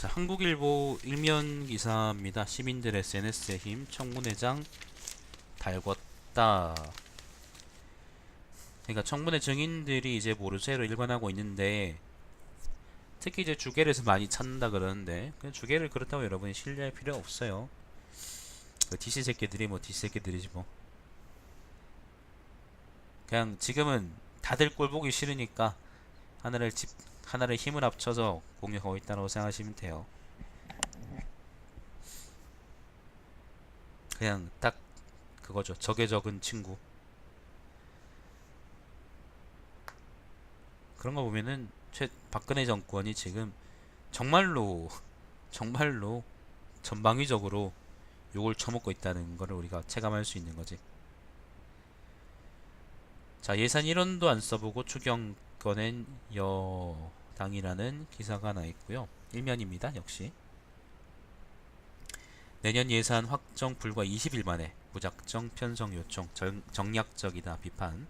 자, 한국일보 일면 기사입니다. 시민들 SNS의 힘, 청문회장 달궜다. 그러니까 청문회 증인들이 이제 모르쇠로 일관하고 있는데, 특히 이제 주계를해서 많이 찾는다 그러는데, 그 주계를 그렇다고 여러분이 신뢰할 필요 없어요. 그 DC 새끼들이 뭐 DC 새끼들이지 뭐. 그냥 지금은 다들 꼴 보기 싫으니까 하나를 힘을 합쳐서 공격하고 있다고 생각하시면 돼요. 그냥 딱 그거죠. 적에 적은 친구. 그런 거 보면은 박근혜 정권이 지금 정말로 정말로 전방위적으로 욕을 처먹고 있다는 거를 우리가 체감할 수 있는 거지. 자, 예산 1원도 안 써보고 추경 꺼낸 여당이라는 기사가 하나 있고요. 일면입니다. 역시 내년 예산 확정 불과 20일 만에 무작정 편성 요청 정략적이다 비판.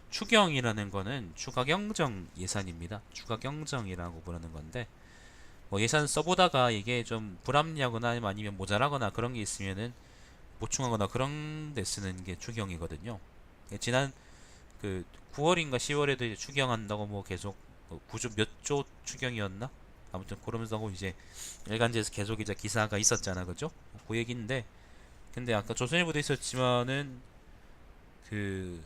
추경이라는 거는 추가경정 예산입니다. 추가경정이라고 부르는 건데, 뭐 예산 써보다가 이게 좀 불합리하거나 아니면 모자라거나 그런 게 있으면은 보충하거나 그런 데 쓰는 게 추경이거든요. 지난 그 9월인가 10월에도 이제 추경한다고 뭐 계속 9조 몇 조 추경이었나? 아무튼 그러면서 이제 일간지에서 계속 이제 기사가 있었잖아, 그죠? 그 얘기인데, 근데 아까 조선일보도 있었지만은 그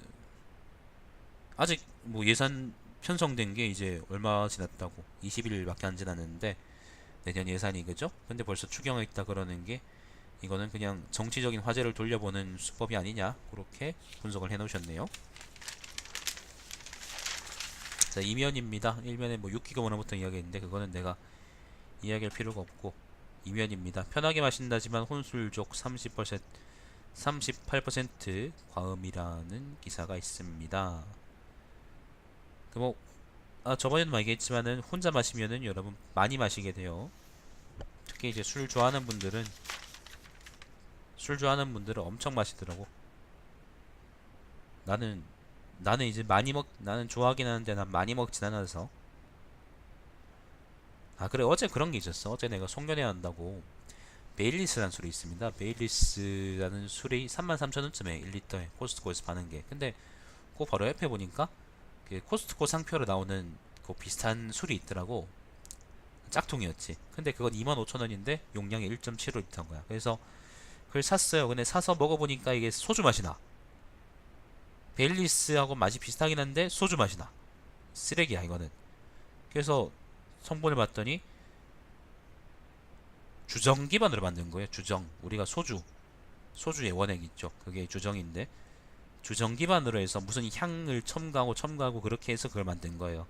아직 뭐 예산 편성된 게 이제 얼마 지났다고 20일밖에 안 지났는데 내년 예산이 그죠? 근데 벌써 추경했다 그러는 게 이거는 그냥 정치적인 화제를 돌려보는 수법이 아니냐 그렇게 분석을 해놓으셨네요. 자, 이면입니다. 일면에 뭐 6기가 원어부터 이야기했는데 그거는 내가 이야기할 필요가 없고 이면입니다. 편하게 마신다지만 혼술족 38% 과음이라는 기사가 있습니다. 뭐 저번에도 얘기했지만은 혼자 마시면은 여러분 많이 마시게 돼요. 특히 이제 술 좋아하는 분들은 엄청 마시더라고. 나는 나는 이제 나는 좋아하긴 하는데 난 많이 먹진 않아서. 아, 그래, 어제 그런 게 있었어. 어제 내가 송년회 한다고 베일리스라는 술이 있습니다. 베일리스라는 술이 33,000원쯤에 1리터에 코스트코에서 파는 게. 근데 그 바로 옆에 보니까 그 코스트코 상표로 나오는 그 비슷한 술이 있더라고. 짝퉁이었지. 근데 그건 25,000원인데 용량이 1.75리터인 거야. 그래서 그걸 샀어요. 근데 사서 먹어보니까 이게 소주 맛이 나. 베일리스하고 맛이 비슷하긴 한데 소주 맛이 나. 쓰레기야 이거는. 그래서 성분을 봤더니 주정 기반으로 만든 거예요. 주정. 우리가 소주의 원액 있죠. 그게 주정인데 주정 기반으로 해서 무슨 향을 첨가하고 그렇게 해서 그걸 만든 거예요.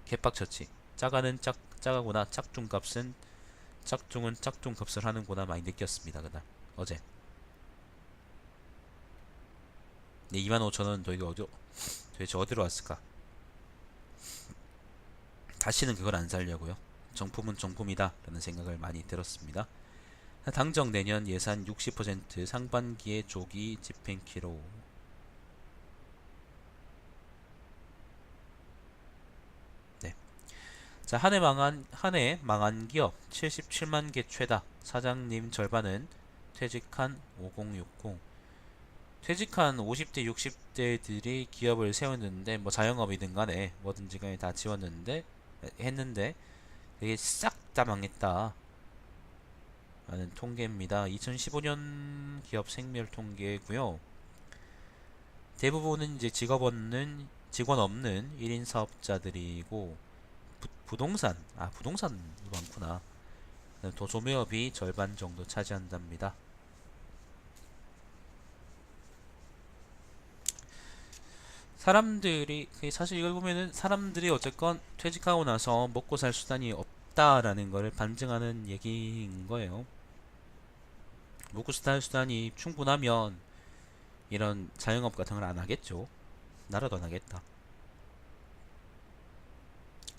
개빡쳤지. 짜가구나. 짝퉁은 짝퉁값을 하는구나 많이 느꼈습니다. 그날 어제. 네, 25,000원 도대체 어디로 왔을까? 다시는 그걸 안 살려고요. 정품은 정품이다 라는 생각을 많이 들었습니다. 당정 내년 예산 60% 상반기에 조기 집행키로. 네. 자, 한 해 망한 기업 77만 개 최다. 사장님 절반은 퇴직한 5060. 퇴직한 50대, 60대들이 기업을 세웠는데 뭐 자영업이든 간에 뭐든지 간에 다 지웠는데 했는데 이게 싹 다 망했다 라는 통계입니다. 2015년 기업 생멸 통계고요. 대부분은 이제 직원 없는 1인 사업자들이고 부동산도 많구나. 도소매업이 절반 정도 차지한답니다. 사실 이걸 보면은 사람들이 어쨌건 퇴직하고 나서 먹고 살 수단이 없다라는 거를 반증하는 얘기인 거예요. 먹고 살 수단이 충분하면 이런 자영업 같은 걸 안 하겠죠. 나라도 안 하겠다.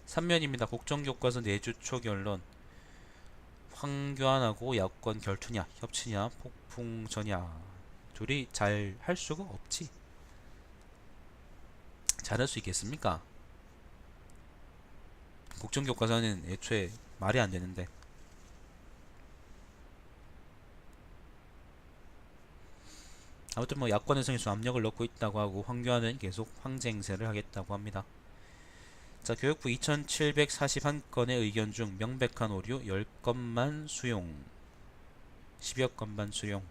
3면입니다. 국정교과서 내주 초 결론. 황교안하고 야권 결투냐, 협치냐, 폭풍전야. 둘이 잘 할 수가 없지. 잘할 수 있겠습니까? 국정교과서는 애초에 말이 안 되는데. 아무튼 뭐 야권의 성에서 압력을 넣고 있다고 하고 황교안은 계속 황쟁세를 하겠다고 합니다. 자, 교육부 2741건의 의견 중 명백한 오류 10건만 수용, 10여 건만 수용.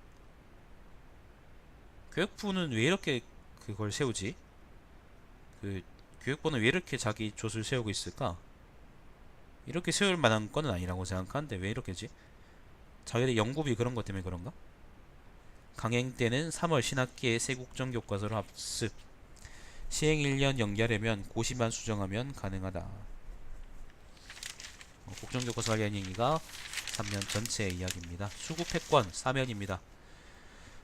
교육부는 왜 이렇게 그걸 세우지? 그 교육부는 왜 이렇게 자기 족을 세우고 있을까? 이렇게 세울 만한 건은 아니라고 생각하는데 왜 이렇게지? 자기들 연구비 그런 것 때문에 그런가? 강행 때는 3월 신학기에 새 국정교과서로 합습. 시행 1년 연기하려면 고시만 수정하면 가능하다. 국정교과서 관련 얘기가 3년 전체의 이야기입니다. 수급패권 사면입니다.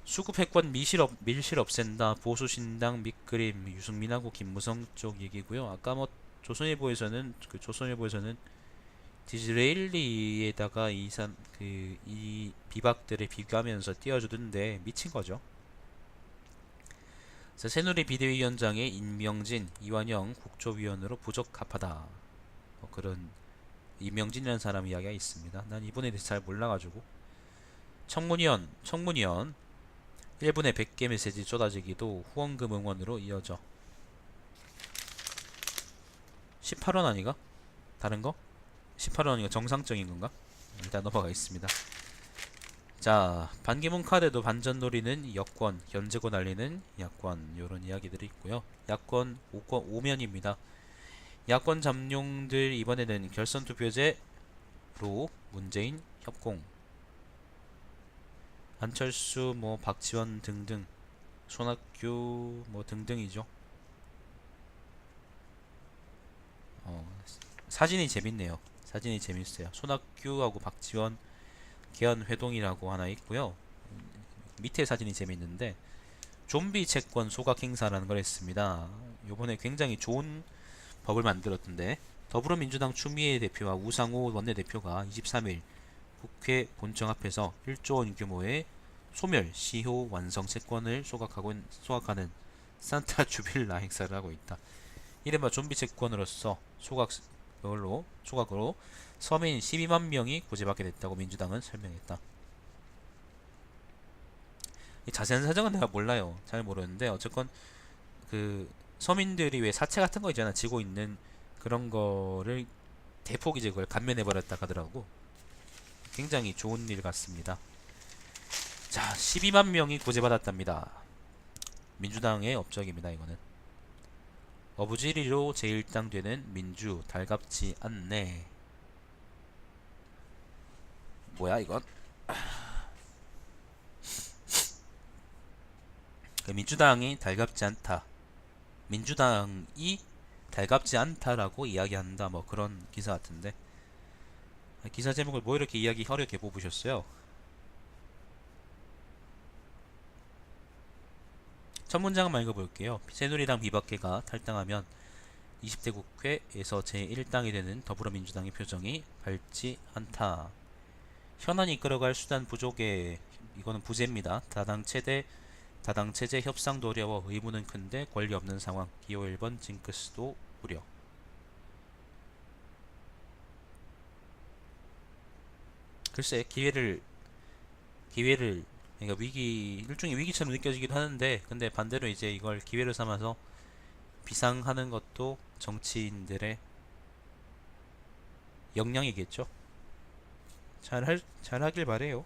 수급패권 밀실 없앤다. 보수신당 밑그림 유승민하고 김무성 쪽 얘기고요. 아까 뭐 조선일보에서는 디즈레일리에다가 이 비박들을 비교하면서 띄워주던데 미친 거죠. 새누리 비대위원장의 임명진, 이완영 국조위원으로 부적합하다. 뭐 그런 임명진이라는 사람 이야기가 있습니다. 난 이분에 대해서 잘 몰라가지고. 청문위원 1분에 100개 메시지 쏟아지기도 후원금 응원으로 이어져. 18원 아니가? 다른 거? 18원이가 정상적인 건가? 일단 넘어가겠습니다. 자, 반기문 카드도 반전 노리는 여권, 견제고 날리는 야권, 요런 이야기들이 있고요. 야권 5면입니다. 야권 잠룡들 이번에는 결선 투표제로 문재인 협공, 안철수 뭐 박지원 등등, 손학규 뭐 등등이죠. 사진이 재밌네요. 사진이 재밌어요. 손학규하고 박지원 개헌 회동이라고 하나 있고요. 밑에 사진이 재밌는데 좀비 채권 소각 행사라는 걸 했습니다. 요번에 굉장히 좋은 법을 만들었던데 더불어민주당 추미애 대표와 우상호 원내대표가 23일 국회 본청 앞에서 1조 원 규모의 소멸 시효 완성 채권을 소각하는 산타 주빌라 행사를 하고 있다. 이른바 좀비 채권으로서 소각으로 서민 12만 명이 구제받게 됐다고 민주당은 설명했다. 이 자세한 사정은 내가 몰라요. 잘 모르는데 어쨌건 그 서민들이 왜 사채 같은 거 있잖아, 지고 있는 그런 거를 대폭 이제 그걸 감면해 버렸다 하더라고. 굉장히 좋은 일 같습니다. 자, 12만 명이 구제받았답니다. 민주당의 업적입니다. 이거는 어부지리로 제1당 되는 민주 달갑지 않네. 뭐야 이건? 민주당이 달갑지 않다. 민주당이 달갑지 않다라고 이야기한다. 뭐 그런 기사 같은데 기사 제목을 뭐 이렇게 이야기 어렵게 뽑으셨어요? 첫 문장만 읽어볼게요. 새누리당 비박계가 탈당하면 20대 국회에서 제1당이 되는 더불어민주당의 표정이 밝지 않다. 현안이 이끌어갈 수단 부족에 이거는 부재입니다. 다당 체제 협상도 어려워 의무는 큰데 권리 없는 상황. 기호 1번 징크스도 우려. 글쎄 기회를 그러니까 일종의 위기처럼 느껴지기도 하는데 근데 반대로 이제 이걸 기회를 삼아서 비상하는 것도 정치인들의 역량이겠죠. 잘하길 바래요.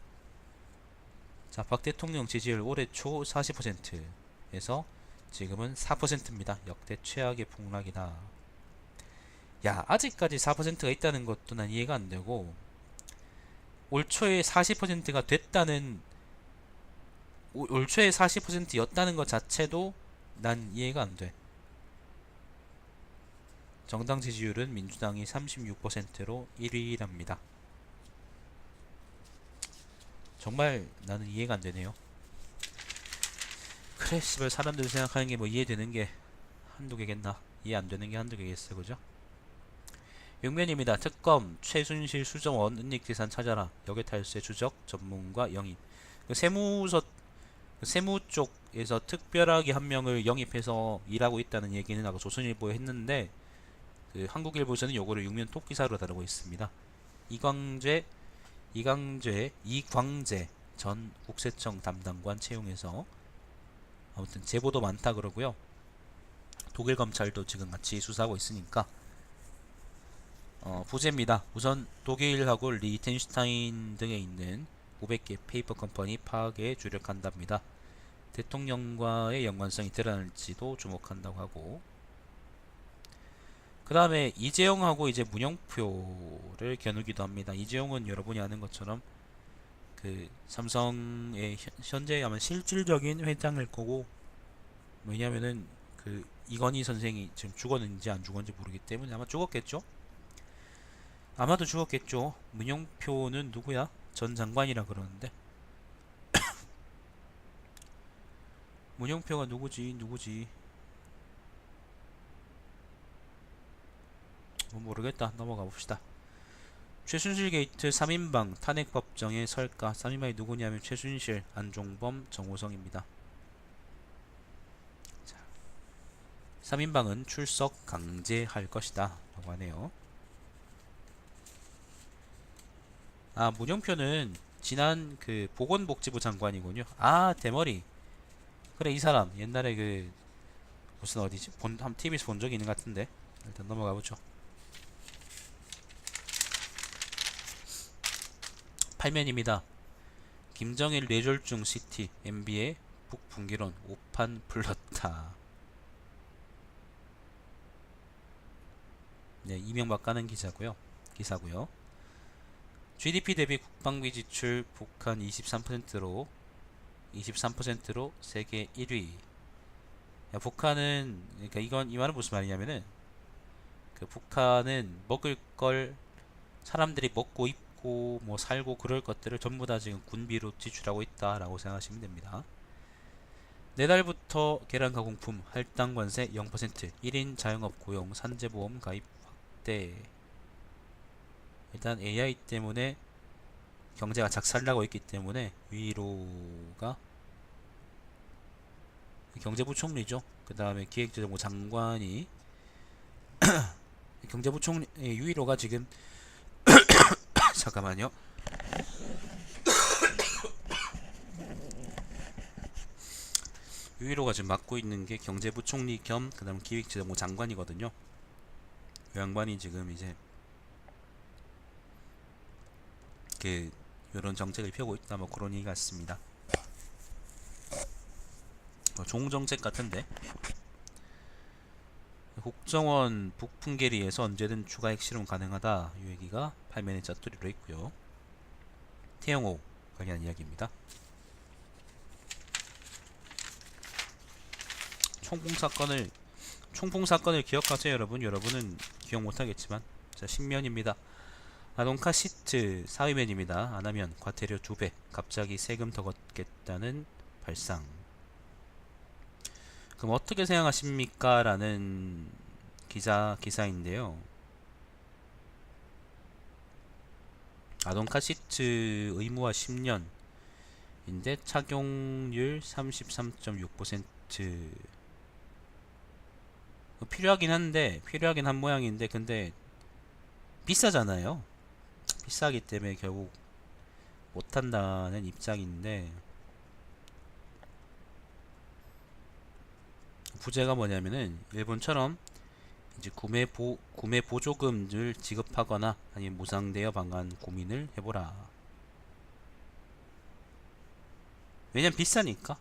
자, 박 대통령 지지율 올해 초 40%에서 지금은 4%입니다. 역대 최악의 폭락이다. 야, 아직까지 4%가 있다는 것도 난 이해가 안 되고 올 초에 40%가 됐다는 올 초에 40%였다는 것 자체도 난 이해가 안 돼. 정당 지지율은 민주당이 36%로 1위랍니다. 정말 나는 이해가 안 되네요. 그래, 씨발 사람들 생각하는 게 뭐 이해되는 게 한두 개겠나? 이해 안 되는 게 한두 개겠어, 그죠? 용면입니다. 특검 최순실 수정원 은닉재산 찾아라. 역외탈세 추적 전문가 영입. 세무 쪽에서 특별하게 한 명을 영입해서 일하고 있다는 얘기는 아까 조선일보에 했는데 그 한국일보에서는 요거를 육면 톡 기사로 다루고 있습니다. 이광재 전 국세청 담당관 채용해서 아무튼 제보도 많다 그러고요. 독일 검찰도 지금 같이 수사하고 있으니까 부재입니다. 우선 독일하고 리텐슈타인 등에 있는 500개 페이퍼 컴퍼니 파악에 주력한답니다. 대통령과의 연관성이 드러날지도 주목한다고 하고, 그 다음에 이재용하고 이제 문영표를 겨누기도 합니다. 이재용은 여러분이 아는 것처럼 그 삼성의 현재 아마 실질적인 회장일 거고, 왜냐면은 그 이건희 선생이 지금 죽었는지 안 죽었는지 모르기 때문에 아마 죽었겠죠? 아마도 죽었겠죠. 문영표는 누구야? 전 장관이라 그러는데. 문영표가 누구지? 모르겠다. 넘어가 봅시다. 최순실 게이트 3인방 탄핵 법정에 설까? 3인방이 누구냐면 최순실, 안종범, 정호성입니다. 3인방은 출석 강제할 것이다 라고 하네요. 문영표는 지난 그 보건복지부 장관이군요. 대머리. 그래, 이 사람 옛날에 그 무슨 어디지? 한 TV에서 본 적이 있는 것 같은데. 일단 넘어가 보죠. 8면입니다. 김정일 뇌졸중 CT MB의 북풍기론 5판 불렀다. 네, 이명박 까는 기사고요. GDP 대비 국방비 지출 북한 23%로 세계 1위. 북한은, 그러니까 이 말은 무슨 말이냐면은 그 북한은 먹을 걸 사람들이 먹고 입고 뭐 살고 그럴 것들을 전부 다 지금 군비로 지출하고 있다라고 생각하시면 됩니다. 내달부터 계란 가공품 할당 관세 0%, 1인 자영업 고용 산재보험 가입 확대. 일단 AI 때문에 경제가 작살나고 있기 때문에 위로가 경제부총리죠. 그 다음에 기획재정부 장관이 경제부총리 유일호가 지금 잠깐만요. 유일호가 지금 맡고 있는 게 경제부총리 겸 그다음 기획재정부 장관이거든요. 그 양반이 지금 이제 그 이런 정책을 펴고 있다 뭐 그런 얘기 같습니다. 좋은 정책 같은데. 국정원 북풍계리에서 언제든 추가 핵실험 가능하다. 이 얘기가 8면의 짜투리로 있고요. 태영호 관련 이야기입니다. 총풍 사건을 기억하세요, 여러분? 여러분은 기억 못하겠지만, 자, 10면입니다. 아동카 시트 4위면입니다. 안 하면 과태료 2배, 갑자기 세금 더 걷겠다는 발상. 그럼 어떻게 생각하십니까? 라는 기사인데요. 아동카 시트 의무화 10년인데 착용률 33.6%. 필요하긴 한 모양인데, 근데 비싸잖아요. 비싸기 때문에 결국 못한다는 입장인데, 부제가 뭐냐면은 일본처럼 이제 구매 보조금을 지급하거나 아니면 무상 대여 방안 고민을 해보라. 왜냐면 비싸니까.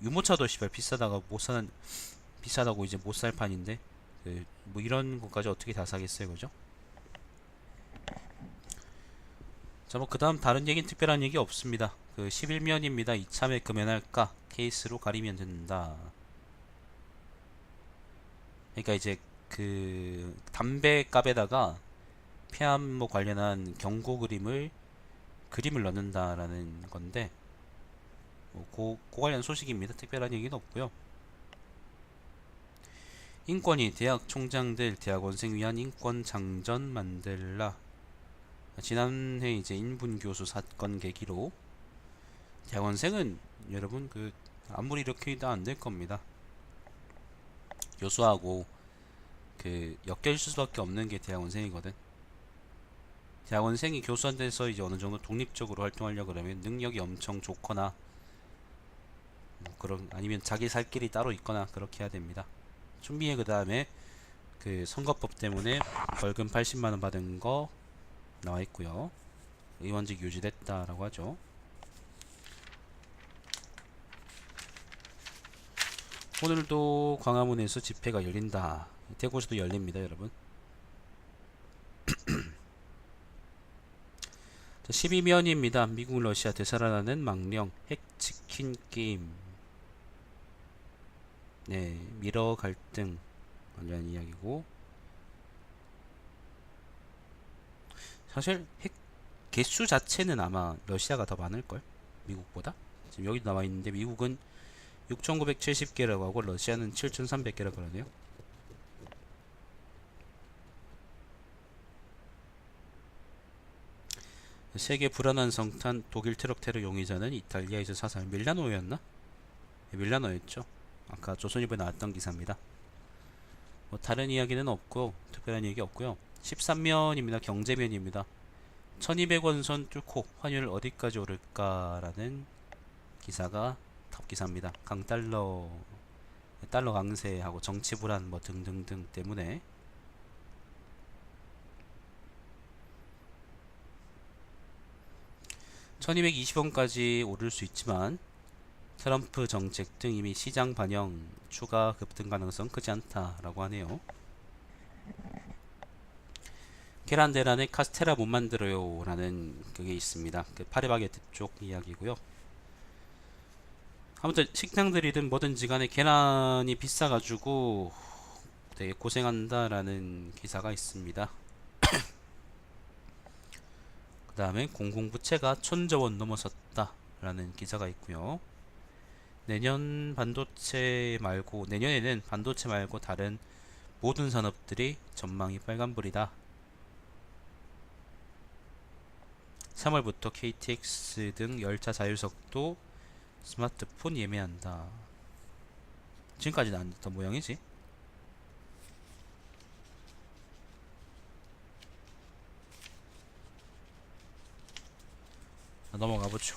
유모차도 시발 비싸다고 이제 못 살 판인데, 뭐 이런 것까지 어떻게 다 사겠어요, 그죠? 자, 뭐 그다음 다른 얘기는 특별한 얘기 없습니다. 그 11면입니다. 이참에 금연할까? 케이스로 가리면 된다. 그러니까 이제 그 담배 값에다가 폐암 관련한 경고 그림을 넣는다라는 건데, 그 관련 소식입니다. 특별한 얘기는 없고요. 인권위 대학 총장들 대학원생 위한 인권 장전 만들라. 지난해 이제 인분 교수 사건 계기로 대학원생은 여러분 그 아무리 이렇게 해도 안 될 겁니다. 교수하고 그 엮일 수밖에 없는 게 대학원생이거든. 대학원생이 교수한테서 이제 어느 정도 독립적으로 활동하려고 그러면 능력이 엄청 좋거나 뭐 그런 아니면 자기 살 길이 따로 있거나 그렇게 해야 됩니다. 춘미애 그 다음에 그 선거법 때문에 벌금 80만 원 받은 거 나와 있고요. 의원직 유지됐다라고 하죠. 오늘도 광화문에서 집회가 열린다. 대구에서도 열립니다, 여러분. 12면입니다. 미국 러시아 되살아나는 망령 핵치킨 게임. 네, 미러 갈등 관련 이야기고, 사실 핵 개수 자체는 아마 러시아가 더 많을걸, 미국보다. 지금 여기 나와 있는데 미국은 6,970개라고 하고 러시아는 7,300개라고 그러네요. 세계 불안한 성탄 독일 트럭 테러 용의자는 이탈리아에서 사살. 밀라노였나? 네, 밀라노였죠. 아까 조선일보에 나왔던 기사입니다. 뭐 다른 이야기는 없고 특별한 얘기 없고요. 13면입니다. 경제면입니다. 1200원 선 뚫고 환율 어디까지 오를까라는 기사가 탑 기사입니다. 달러 강세하고 정치 불안 뭐 등등등 때문에 1220원까지 오를 수 있지만 트럼프 정책 등 이미 시장 반영 추가 급등 가능성 크지 않다라고 하네요. 계란 대란에 카스테라 못 만들어요 라는 그게 있습니다. 그 파리바게뜨 쪽 이야기고요. 아무튼 식당들이든 뭐든지 간에 계란이 비싸가지고 되게 고생한다라는 기사가 있습니다. 그 다음에 공공부채가 1,000조 원 넘어섰다 라는 기사가 있고요. 내년에는 반도체 말고 다른 모든 산업들이 전망이 빨간불이다. 3월부터 KTX 등 열차 자율석도 스마트폰 예매한다. 지금까지는 안 됐던 모양이지. 넘어가 보죠.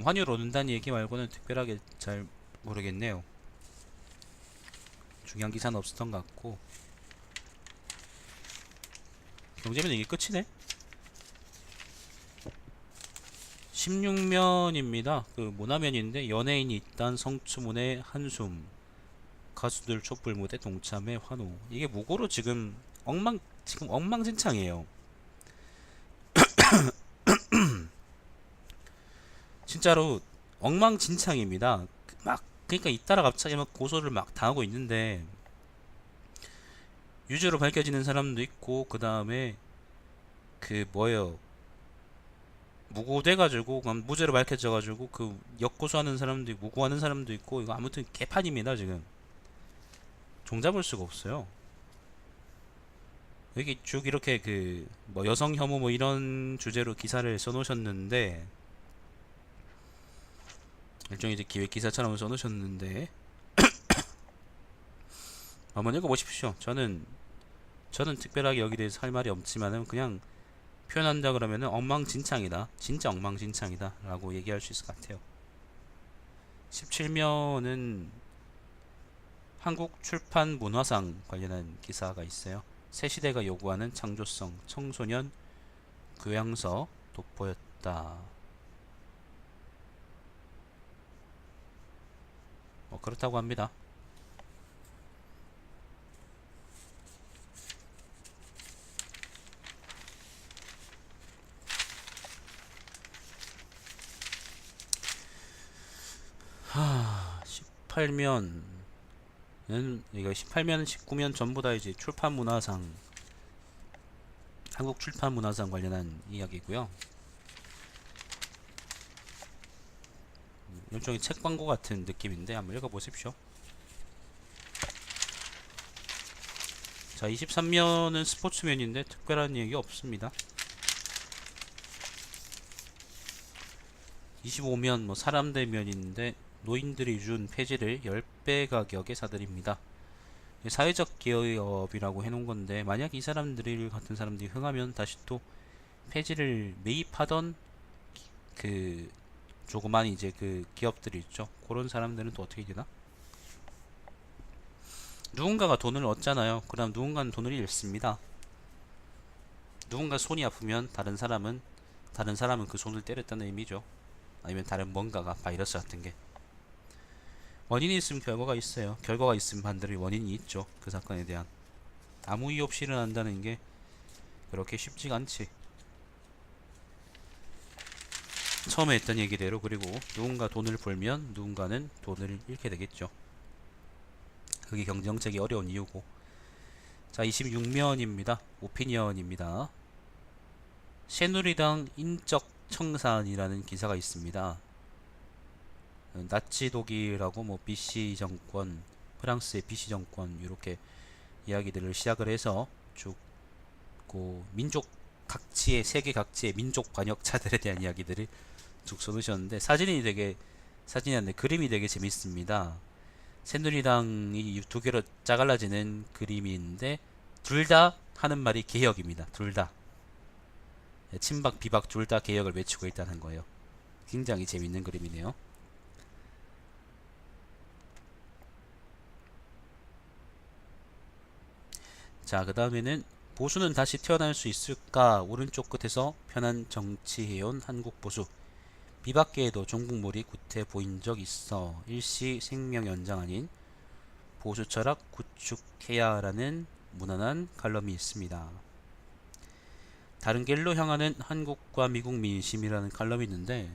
환율 오른다는 얘기 말고는 특별하게 잘 모르겠네요. 중요한 기사는 없었던 것 같고. 경제면 이게 끝이네. 16면입니다. 그 모나면인데 연예인이 있단 성추문의 한숨, 가수들 촛불 무대 동참의 환호. 이게 무고로 지금 엉망진창이에요. 진짜로 엉망진창입니다. 그러니까 잇따라 갑자기 막 고소를 막 당하고 있는데 유죄로 밝혀지는 사람도 있고 그 다음에 그 뭐예요, 무고돼가지고 무죄로 밝혀져가지고 그 역고소하는 사람도 있고 무고하는 사람도 있고, 이거 아무튼 개판입니다 지금. 종잡을 수가 없어요. 여기 쭉 이렇게 그 뭐 여성 혐오 뭐 이런 주제로 기사를 써놓으셨는데, 일종의 이제 기획 기사처럼 써놓으셨는데 한번 읽어보십시오. 저는 특별하게 여기 대해서 할 말이 없지만은 그냥 표현한다 그러면은 엉망진창이다, 진짜 엉망진창이다 라고 얘기할 수 있을 것 같아요. 17면은 한국출판문화상 관련한 기사가 있어요. 새시대가 요구하는 창조성, 청소년 교양서 돋보였다. 그렇다고 합니다. 하, 18면은 이거 18면, 19면 전부 다 이제 출판문화상, 한국 출판문화상 관련한 이야기고요. 일종의 책 광고 같은 느낌인데 한번 읽어보십시오. 자, 23면은 스포츠면인데 특별한 얘기 없습니다. 25면 뭐 사람들 면인데 노인들이 준 폐지를 10배 가격에 사드립니다. 사회적 기업이라고 해놓은 건데, 만약 이 사람들 같은 사람들이 흥하면 다시 또 폐지를 매입하던 그 조그만 이제 그 기업들이 있죠. 그런 사람들은 또 어떻게 되나? 누군가가 돈을 얻잖아요. 그럼 누군가는 돈을 잃습니다. 누군가 손이 아프면 다른 사람은 그 손을 때렸다는 의미죠. 아니면 다른 뭔가가 바이러스 같은 게. 원인이 있으면 결과가 있어요. 결과가 있으면 반드시 원인이 있죠. 그 사건에 대한. 아무 이유 없이 일어난다는 게 그렇게 쉽지가 않지. 처음에 했던 얘기대로. 그리고 누군가 돈을 벌면 누군가는 돈을 잃게 되겠죠. 그게 경쟁책이 어려운 이유고. 자, 26면입니다. 오피니언입니다. 새누리당 인적 청산이라는 기사가 있습니다. 나치 독일하고 뭐 BC 정권, 프랑스의 BC 정권 이렇게 이야기들을 시작을 해서 쭉 그 민족 각지의 세계 각지의 민족 관역자들에 대한 이야기들을 쭉 써놓으셨는데 사진이 아니라 그림이 되게 재밌습니다. 새누리당이 두 개로 짜갈라지는 그림인데 둘 다 하는 말이 개혁입니다. 둘 다. 친박 비박 둘 다 개혁을 외치고 있다는 거예요. 굉장히 재밌는 그림이네요. 자, 그 다음에는 보수는 다시 태어날 수 있을까? 오른쪽 끝에서 편한 정치해온 한국 보수. 비박계에도 종북몰이 구태 보인 적 있어. 일시 생명 연장 아닌 보수 철학 구축해야 라는 무난한 칼럼이 있습니다. 다른 길로 향하는 한국과 미국 민심이라는 칼럼이 있는데,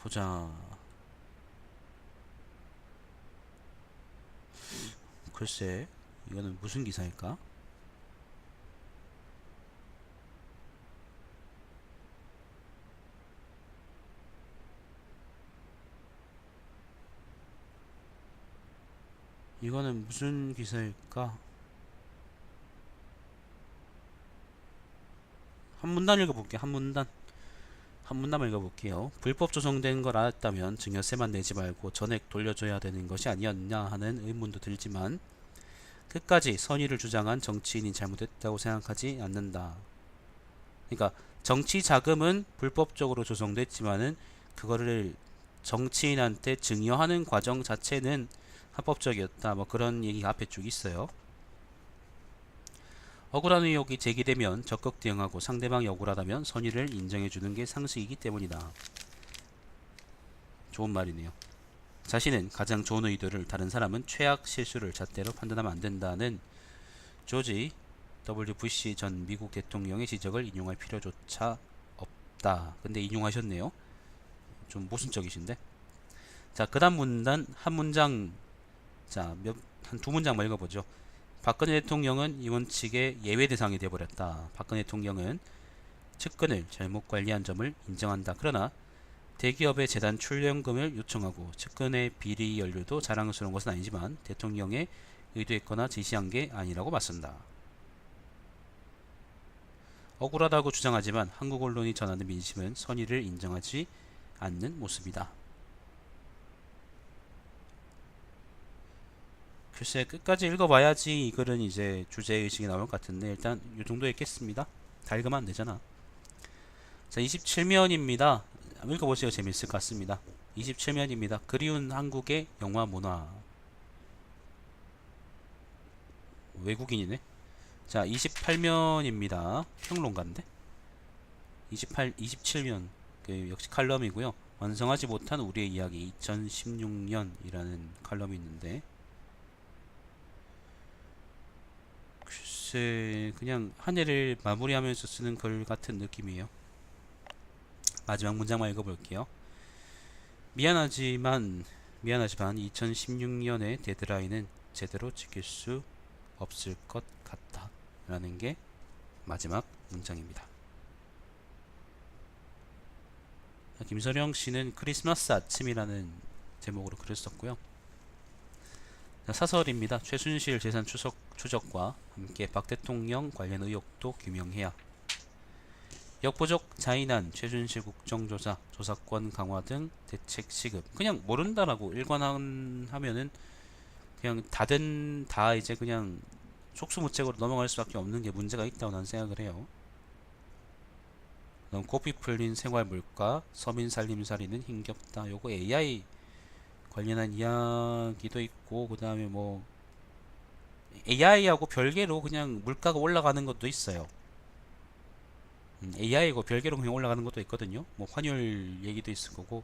보자. 글쎄, 이거는 무슨 기사일까? 이거는 무슨 기사일까? 한 문단 읽어볼게요. 한 문단만 읽어볼게요. 불법 조성된 걸 알았다면 증여세만 내지 말고 전액 돌려줘야 되는 것이 아니었냐 하는 의문도 들지만 끝까지 선의를 주장한 정치인이 잘못했다고 생각하지 않는다. 그러니까 정치 자금은 불법적으로 조성됐지만은 그거를 정치인한테 증여하는 과정 자체는 합법적이었다. 뭐 그런 얘기가 앞에 쭉 있어요. 억울한 의혹이 제기되면 적극 대응하고 상대방이 억울하다면 선의를 인정해주는 게 상식이기 때문이다. 좋은 말이네요. 자신은 가장 좋은 의도를 다른 사람은 최악 실수를 잣대로 판단하면 안 된다는 조지 W. 부시 전 미국 대통령의 지적을 인용할 필요조차 없다. 근데 인용하셨네요. 좀 모순적이신데. 자, 그 다음 문단 한 문장, 자, 한 두 문장만 읽어보죠. 박근혜 대통령은 의원 측의 예외 대상이 되어버렸다. 박근혜 대통령은 측근을 잘못 관리한 점을 인정한다. 그러나 대기업의 재단 출연금을 요청하고 측근의 비리 연루도 자랑스러운 것은 아니지만 대통령의 의도했거나 지시한 게 아니라고 맞선다. 억울하다고 주장하지만 한국 언론이 전하는 민심은 선의를 인정하지 않는 모습이다. 글쎄, 끝까지 읽어봐야지 이 글은 이제 주제의식이 나올 것 같은데 일단 이 정도 읽겠습니다. 다 읽으면 안 되잖아. 자, 27면입니다. 읽어보세요. 재밌을 것 같습니다. 27면입니다. 그리운 한국의 영화 문화. 외국인이네. 자, 28면입니다. 평론가인데. 27면 역시 칼럼이고요. 완성하지 못한 우리의 이야기 2016년이라는 칼럼이 있는데, 글쎄 그냥 한 해를 마무리하면서 쓰는 글 같은 느낌이에요. 마지막 문장만 읽어볼게요. 미안하지만 2016년의 데드라인은 제대로 지킬 수 없을 것 같다 라는 게 마지막 문장입니다. 김서령 씨는 크리스마스 아침이라는 제목으로 글을 썼고요. 사설입니다. 최순실 재산 추적과 함께 박 대통령 관련 의혹도 규명해야. 역부족 자인한 최순실 국정조사 조사권 강화 등 대책 시급. 그냥 모른다라고 일관하면은 그냥 다 이제 그냥 속수무책으로 넘어갈 수밖에 없는 게 문제가 있다고 난 생각을 해요. 그럼 고삐 풀린 생활 물가, 서민 살림살이는 힘겹다. 요거 AI 관련한 이야기도 있고, 그 다음에 뭐 AI하고 별개로 그냥 물가가 올라가는 것도 있어요. AI하고 별개로 그냥 올라가는 것도 있거든요. 뭐 환율 얘기도 있을 거고.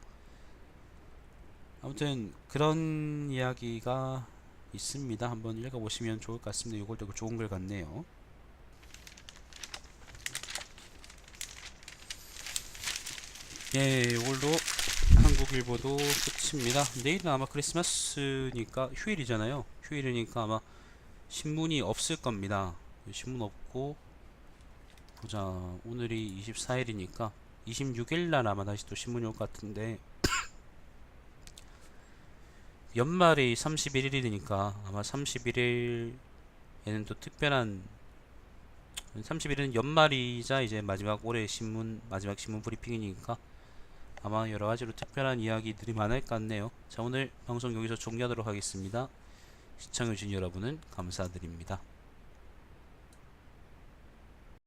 아무튼 그런 이야기가 있습니다. 한번 읽어보시면 좋을 것 같습니다. 이걸 되게 좋은 글 같네요. 예, 이걸로 한국일보도 끝입니다. 내일은 아마 크리스마스니까 휴일이잖아요. 휴일이니까 아마 신문이 없을 겁니다. 신문 없고, 보자. 오늘이 24일이니까 26일날 아마 다시 또 신문이 올 것 같은데, 연말이 31일이니까 아마 31일에는 또 특별한, 30일은 연말이자 이제 마지막 올해 마지막 신문 브리핑이니까 아마 여러가지로 특별한 이야기들이 많을 것 같네요. 자, 오늘 방송 여기서 종료하도록 하겠습니다. 시청해주신 여러분은 감사드립니다.